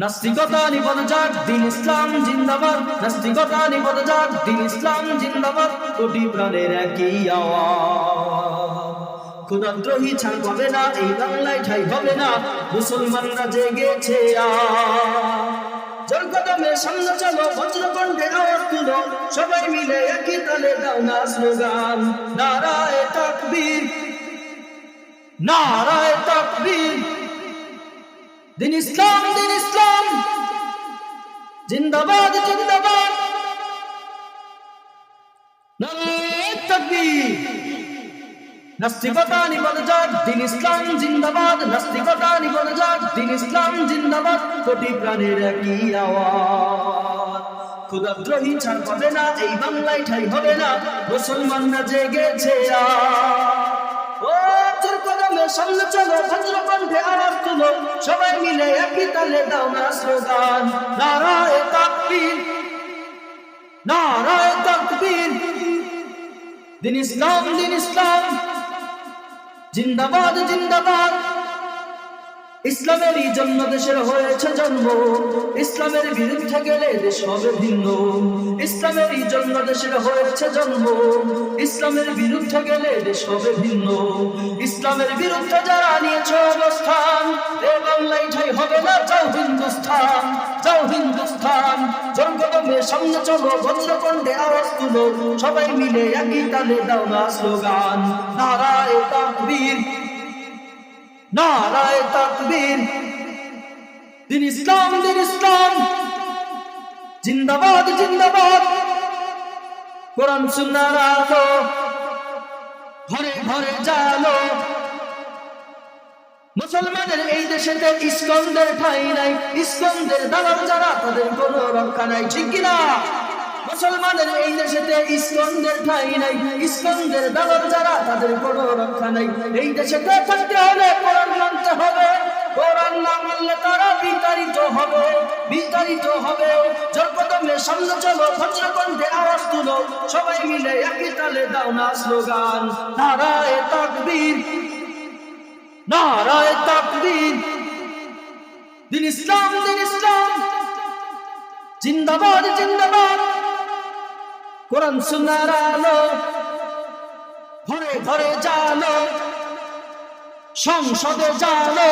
নাস্তিকতা নিবদ যাক, দিন ইসলাম জিন্দাবাদ। নাস্তিকতা নিবদ যাক, দিন ইসলাম জিন্দাবাদ। কোটি প্রাণের একই আওয়াজ, খোদাদ্রোহী ছাড় পাবে না, এই বাংলায় ঠাঁই হবে না। মুসলমানরা জেগেছে জোর কদমে সামনে চলো, বজ্রকণ্ঠে আওয়াজ তুলো, সবাই মিলে একই তালে দাও না স্লোগান। নারায়ে তাকবীর, নারায়ে তাকবীর। দিন ইসলাম, দিন ইসলাম জিন্দাবাদ, জিন্দাবাদ। নারায়ে তাকবীর। নাস্তিকতা নিবদ যাক, দিন ইসলাম জিন্দাবাদ। নাস্তিকতা নিবদ যাক, দিন ইসলাম জিন্দাবাদ। কোটি প্রাণের একই আওয়াজ, খোদাদ্রোহী ছাড় পাবে না, এই বাংলায় ঠাঁই হবে না। মুসলমানরা জেগেছে ও জোর কদমে সামনে চলো, বজ্রকণ্ঠে আওয়াজ তুলো, সবাই মিলে একই তালে দাও না স্লোগান। নারায়ে তাকবীর, নারায়ে তাকবীর। দিন ইসলাম, দিন ইসলাম জিন্দাবাদ, জিন্দাবাদ। ইসলামেরই জন্য দেশের হয়েছে জন্ম, ইসলামের বিরুদ্ধে গেলে দেশ হবে ভিন্ন। ইসলামেরই জন্য দেশের হয়েছে জন্ম, ইসলামের বিরুদ্ধে গেলে দেশ হবে ভিন্ন। ইসলামের বিরুদ্ধে যারা নিয়েছে অবস্থান, এ বাংলায় ঠাঁই হবে না, যাও হিন্দুস্তান, যাও হিন্দুস্তান। জোর কদমে সামনে চলো, বজ্রকণ্ঠে আওয়াজ তুলো, সবাই মিলে একই তালে দাও না স্লোগান। নারায়ে তাকবীর, নারায়ে তাকবীর। দিন ইসলাম, দিন ইসলাম জিন্দাবাদ, জিন্দাবাদ। কোরআন সুন্নাহর আলো ঘরে ঘরে জালো। মুসলমানের এই দেশেতে ইস্কনদের ঠাঁই নাই, ইস্কনদের দালাল যারা তাদের কোনো রক্ষা নাই, ঠিক কিনা? মুসলমানের এই দেশেতে ইস্কনদের ঠাঁই নাই, ইস্কনদের দালাল যারা তাদের কোনো রক্ষা নাই। এই দেশেতে থাকতে হলে কোরআন মানতে হবে, কোরআন না মানলে তারা বিতাড়িত হবে, বিতাড়িত হবে। জোর কদমে সামনে চলো, বজ্রকণ্ঠে আওয়াজ তুলো, সবাই মিলে একই তালে দাও না স্লোগান। নারায়ে তাকবীর, নারায়ে তাকবীর। দিন ইসলাম, দিন ইসলাম জিন্দাবাদ, জিন্দাবাদ। কোরআন সুন্নাহর আলো ঘরে ঘরে জালো, সংসদে জালো।